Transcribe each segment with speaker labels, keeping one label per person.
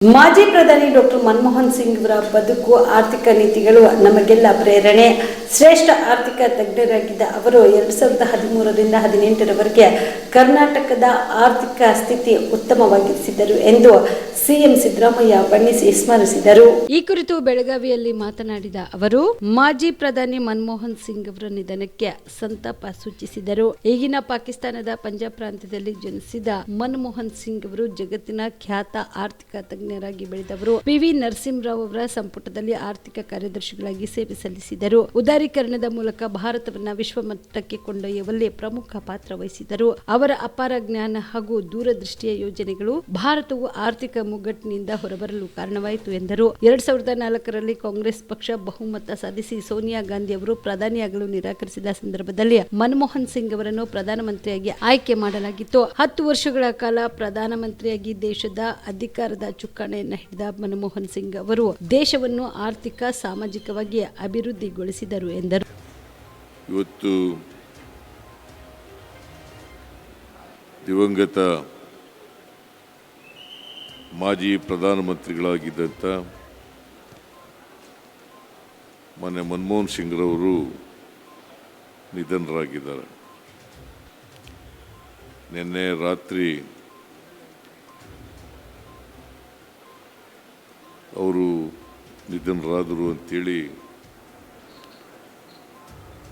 Speaker 1: ಮಾಜಿ ಪ್ರಧಾನಿ ಡಾಕ್ಟರ್ ಮನಮೋಹನ್ ಸಿಂಗ್ ಅವರ ಬದುಕು, ಆರ್ಥಿಕ ನೀತಿಗಳು ನಮಗೆಲ್ಲ ಪ್ರೇರಣೆ. ಶ್ರೇಷ್ಠ ಆರ್ಥಿಕ ತಜ್ಞರಾಗಿದ್ದ ಅವರು 2013ರಿಂದ 2018ರವರೆಗೆ ಕರ್ನಾಟಕದ ಆರ್ಥಿಕ ಸ್ಥಿತಿ ಉತ್ತಮವಾಗಿಸಿದರು ಎಂದು ಸಿಎಂ ಸಿದ್ದರಾಮಯ್ಯ ಬಣ್ಣಿಸಿ ಸ್ಮರಿಸಿದರು. ಈ ಕುರಿತು ಬೆಳಗಾವಿಯಲ್ಲಿ ಮಾತನಾಡಿದ ಅವರು, ಮಾಜಿ ಪ್ರಧಾನಿ ಮನಮೋಹನ್ ಸಿಂಗ್ ಅವರ ನಿಧನಕ್ಕೆ ಸಂತಾಪ ಸೂಚಿಸಿದರು. ಈಗಿನ ಪಾಕಿಸ್ತಾನದ ಪಂಜಾಬ್ ಪ್ರಾಂತ್ಯದಲ್ಲಿ ಜನಿಸಿದ ಮನಮೋಹನ್ ಸಿಂಗ್ ಅವರು ಜಗತ್ತಿನ ಖ್ಯಾತ ಆರ್ಥಿಕ ತಜ್ಞರಾಗಿ ಬೆಳೆದವರು. ಪಿವಿ ನರಸಿಂಹರಾವ್ ಅವರ ಸಂಪುಟದಲ್ಲಿ ಆರ್ಥಿಕ ಕಾರ್ಯದರ್ಶಿಗಳಾಗಿ ಸೇವೆ ಸಲ್ಲಿಸಿದರು. ಉದಾರೀಕರಣದ ಮೂಲಕ ಭಾರತವನ್ನ ವಿಶ್ವಮಟ್ಟಕ್ಕೆ ಕೊಂಡೊಯ್ಯುವಲ್ಲಿ ಪ್ರಮುಖ ಪಾತ್ರ ವಹಿಸಿದರು. ಅವರ ಅಪಾರ ಜ್ಞಾನ ಹಾಗೂ ದೂರದೃಷ್ಟಿಯ ಯೋಜನೆಗಳು ಭಾರತವು ಆರ್ಥಿಕ ಮುಗ್ಗಟ್ಟಿನಿಂದ ಹೊರಬರಲು ಕಾರಣವಾಯಿತು ಎಂದರು. 2004ರಲ್ಲಿ ಕಾಂಗ್ರೆಸ್ ಪಕ್ಷ ಬಹುಮತ ಸಾಧಿಸಿ ಸೋನಿಯಾ ಗಾಂಧಿ ಅವರು ಪ್ರಧಾನಿಯಾಗಲು ನಿರಾಕರಿಸಿದ ಸಂದರ್ಭದಲ್ಲಿ ಮನಮೋಹನ್ ಸಿಂಗ್ ಅವರನ್ನು ಪ್ರಧಾನಮಂತ್ರಿಯಾಗಿ ಆಯ್ಕೆ ಮಾಡಲಾಗಿತ್ತು. 10 ವರ್ಷಗಳ ಕಾಲ ಪ್ರಧಾನಮಂತ್ರಿಯಾಗಿ ದೇಶದ ಅಧಿಕಾರದ ಚುಕ್ಕಾಣಿಯನ್ನು ಹಿಡಿದ ಮನಮೋಹನ್ ಸಿಂಗ್ ಅವರು ದೇಶವನ್ನು ಆರ್ಥಿಕ, ಸಾಮಾಜಿಕವಾಗಿ ಅಭಿವೃದ್ಧಿಗೊಳಿಸಿದರು ಎಂದರು.
Speaker 2: ಇವತ್ತು ದಿವಂಗತ ಮಾಜಿ ಪ್ರಧಾನಮಂತ್ರಿಗಳಾಗಿದ್ದಂಥ ಮಾನ್ಯ ಮನಮೋಹನ್ ಸಿಂಗ್ ರವರು ನಿಧನರಾಗಿದ್ದಾರೆ. ನಿನ್ನೆ ರಾತ್ರಿ ಅವರು ನಿಧನರಾದರು ಅಂತೇಳಿ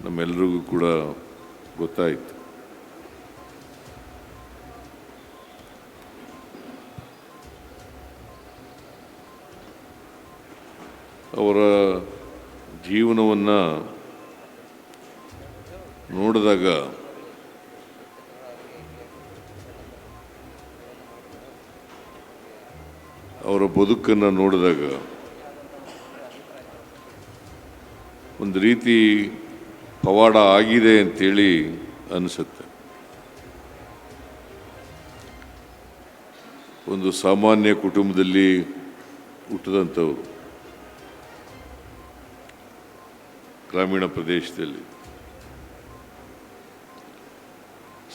Speaker 2: ನಮ್ಮೆಲ್ಲರಿಗೂ ಕೂಡ ಗೊತ್ತಾಯಿತು. ಅವರ ಜೀವನವನ್ನು ನೋಡಿದಾಗ ಅವರ ಬದುಕನ್ನು ನೋಡಿದಾಗ ಒಂದು ರೀತಿ ಪವಾಡ ಆಗಿದೆ ಅಂತೇಳಿ ಅನಿಸುತ್ತೆ. ಒಂದು ಸಾಮಾನ್ಯ ಕುಟುಂಬದಲ್ಲಿ ಹುಟ್ಟಿದಂಥವರು, ಗ್ರಾಮೀಣ ಪ್ರದೇಶದಲ್ಲಿ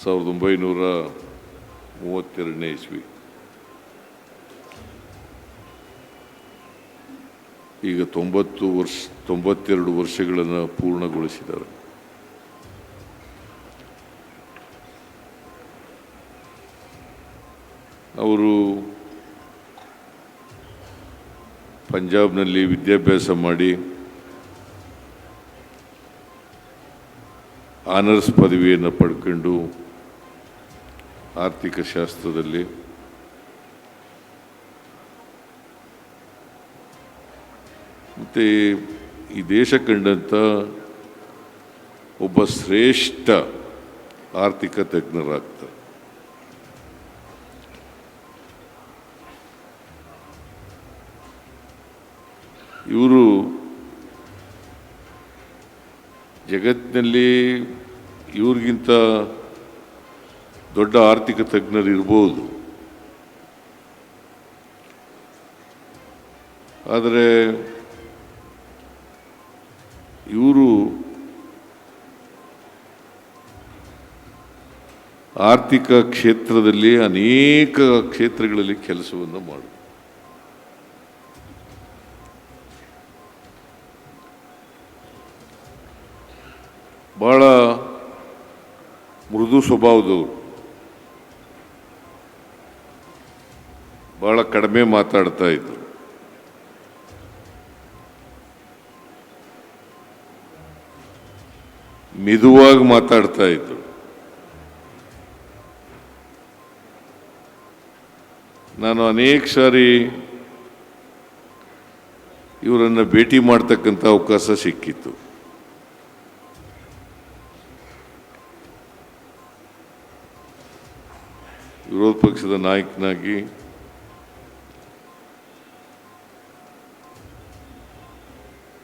Speaker 2: 1932ನೇ ಇಸ್ವಿ, ಈಗ 92 ವರ್ಷಗಳನ್ನು ಪೂರ್ಣಗೊಳಿಸಿದ್ದಾರೆ. ಅವರು ಪಂಜಾಬ್ನಲ್ಲಿ ವಿದ್ಯಾಭ್ಯಾಸ ಮಾಡಿ ಆನರ್ಸ್ ಪದವಿಯನ್ನು ಪಡ್ಕೊಂಡು ಆರ್ಥಿಕ ಶಾಸ್ತ್ರದಲ್ಲಿ ಮತ್ತು ಈ ದೇಶ ಕಂಡಂಥ ಒಬ್ಬ ಶ್ರೇಷ್ಠ ಆರ್ಥಿಕ ತಜ್ಞರಾಗ್ತಾರೆ. ಇವರು ಜಗತ್ತಿನಲ್ಲಿ ಇವ್ರಿಗಿಂತ ದೊಡ್ಡ ಆರ್ಥಿಕ ತಜ್ಞರು ಇರ್ಬೋದು, ಆದರೆ ಇವರು ಆರ್ಥಿಕ ಕ್ಷೇತ್ರದಲ್ಲಿ ಅನೇಕ ಕ್ಷೇತ್ರಗಳಲ್ಲಿ ಕೆಲಸವನ್ನು ಮಾಡಿದರು. ಬಹಳ ಮೃದು ಸ್ವಭಾವದವರು, ಬಹಳ ಕಡಿಮೆ ಮಾತಾಡ್ತಾ ಇದ್ರು. ಮೆದುವಾಗಿ ಮಾತಾಡ್ತಾ ಇದ್ರು. ನಾನು ಅನೇಕ ಸಾರಿ ಇವರನ್ನು ಭೇಟಿ ಮಾಡ್ತಕ್ಕಂಥ ಅವಕಾಶ ಸಿಕ್ಕಿತ್ತು. ವಿರೋಧ ಪಕ್ಷದ ನಾಯಕನಾಗಿ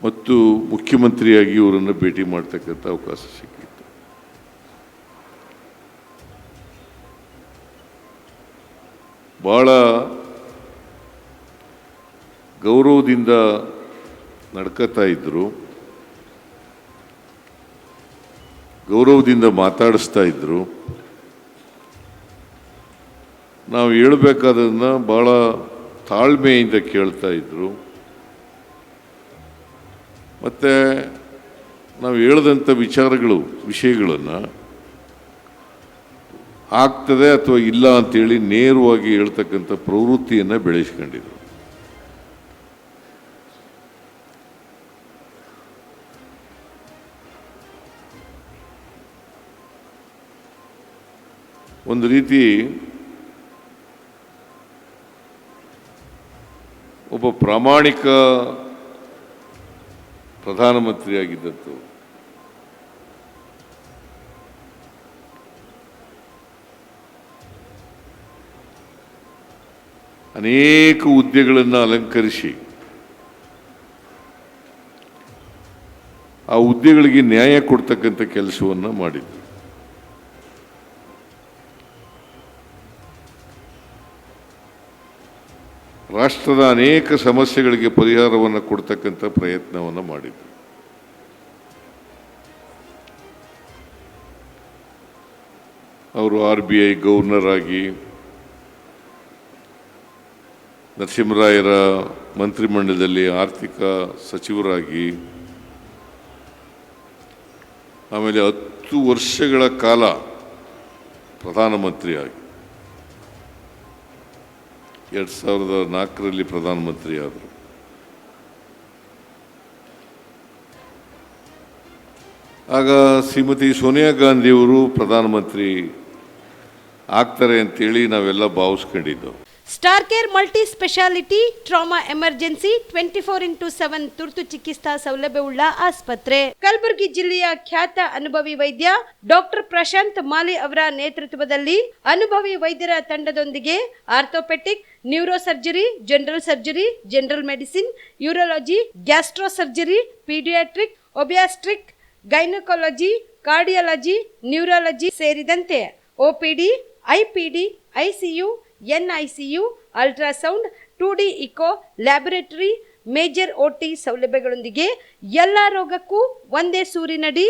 Speaker 2: ಮತ್ತು ಮುಖ್ಯಮಂತ್ರಿಯಾಗಿ ಇವರನ್ನು ಭೇಟಿ ಮಾಡ್ತಕ್ಕಂಥ ಅವಕಾಶ ಸಿಕ್ಕಿತ್ತು. ಬಹಳ ಗೌರವದಿಂದ ನಡ್ಕೋತಾ ಇದ್ರು, ಗೌರವದಿಂದ ಮಾತಾಡಿಸ್ತಾ ಇದ್ರು. ನಾವು ಹೇಳಬೇಕಾದನ್ನ ಭಾಳ ತಾಳ್ಮೆಯಿಂದ ಕೇಳ್ತಾ ಇದ್ರು. ಮತ್ತು ನಾವು ಹೇಳಿದಂಥ ವಿಷಯಗಳನ್ನು ಆಗ್ತದೆ ಅಥವಾ ಇಲ್ಲ ಅಂತೇಳಿ ನೇರವಾಗಿ ಹೇಳ್ತಕ್ಕಂಥ ಪ್ರವೃತ್ತಿಯನ್ನು ಬೆಳೆಸ್ಕೊಂಡಿದ್ರು. ಒಂದು ರೀತಿ ಒಬ್ಬ ಪ್ರಾಮಾಣಿಕ ಪ್ರಧಾನಮಂತ್ರಿಯಾಗಿದ್ದದ್ದು ಅನೇಕ ಹುದ್ದೆಗಳನ್ನು ಅಲಂಕರಿಸಿ ಆ ಹುದ್ದೆಗಳಿಗೆ ನ್ಯಾಯ ಕೊಡ್ತಕ್ಕಂಥ ಕೆಲಸವನ್ನು ಮಾಡಿದ್ರು. ರಾಷ್ಟ್ರದ ಅನೇಕ ಸಮಸ್ಯೆಗಳಿಗೆ ಪರಿಹಾರವನ್ನು ಕೊಡ್ತಕ್ಕಂಥ ಪ್ರಯತ್ನವನ್ನು ಮಾಡಿದ್ರು. ಅವರು RBI ಗವರ್ನರ್ ಆಗಿ, ನರಸಿಂಹರಾಯರ ಮಂತ್ರಿಮಂಡಲದಲ್ಲಿ ಆರ್ಥಿಕ ಸಚಿವರಾಗಿ, ಆಮೇಲೆ 10 ವರ್ಷಗಳ ಕಾಲ ಪ್ರಧಾನಮಂತ್ರಿಯಾಗಿ 2004ರಲ್ಲಿ ಪ್ರಧಾನಮಂತ್ರಿ ಆದರು. ಆಗ ಶ್ರೀಮತಿ ಸೋನಿಯಾ ಗಾಂಧಿಯವರು ಪ್ರಧಾನಮಂತ್ರಿ ಆಗ್ತಾರೆ ಅಂತೇಳಿ ನಾವೆಲ್ಲ ಭಾವಿಸ್ಕೊಂಡಿದ್ದೆವು.
Speaker 1: Star care multi speciality trauma emergency 24x7 ತುರ್ತು ಚಿಕಿತ್ಸಾ ಸೌಲಭ್ಯವುಳ್ಳ ಆಸ್ಪತ್ರೆ. ಕಲಬುರಗಿ ಜಿಲ್ಲೆಯ ಖ್ಯಾತ ಅನುಭವಿ ವೈದ್ಯ ಡಾಕ್ಟರ್ ಪ್ರಶಾಂತ್ ಮಾಲಿ ಅವರ ನೇತೃತ್ವದಲ್ಲಿ ಅನುಭವಿ ವೈದ್ಯರ ತಂಡದೊಂದಿಗೆ orthopaedic, neuro surgery, general surgery, general medicine, urology, gastro surgery, paediatric, obstetric, gynaecology, cardiology, neurology ಸೇರಿದಂತೆ OPD, IPD, ICU, NICU, ultrasound, 2D echo, laboratory, major OT ಸೌಲಭ್ಯಗಳೊಂದಿಗೆ ಎಲ್ಲ ರೋಗಕ್ಕೂ ಒಂದೇ ಸೂರಿನಡಿ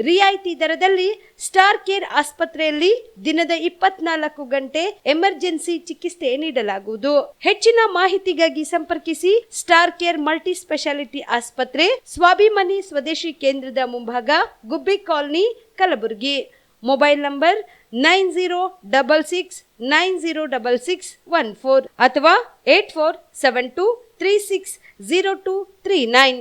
Speaker 1: ರಿಯಾಯಿತಿ ದರದಲ್ಲಿ ಸ್ಟಾರ್ ಕೇರ್ ಆಸ್ಪತ್ರೆಯಲ್ಲಿ ದಿನದ 24 ಗಂಟೆ ಎಮರ್ಜೆನ್ಸಿ ಚಿಕಿತ್ಸೆ ನೀಡಲಾಗುವುದು. ಹೆಚ್ಚಿನ ಮಾಹಿತಿಗಾಗಿ ಸಂಪರ್ಕಿಸಿ ಸ್ಟಾರ್ ಕೇರ್ ಮಲ್ಟಿ ಸ್ಪೆಷಾಲಿಟಿ ಆಸ್ಪತ್ರೆ, ಸ್ವಾಭಿಮಾನಿ ಸ್ವದೇಶಿ ಕೇಂದ್ರದ ಮುಂಭಾಗ, ಗುಬ್ಬಿ ಕಾಲನಿ, ಕಲಬುರಗಿ. ಮೊಬೈಲ್ ನಂಬರ್ 9066906614 ಅಥವಾ 8472360239.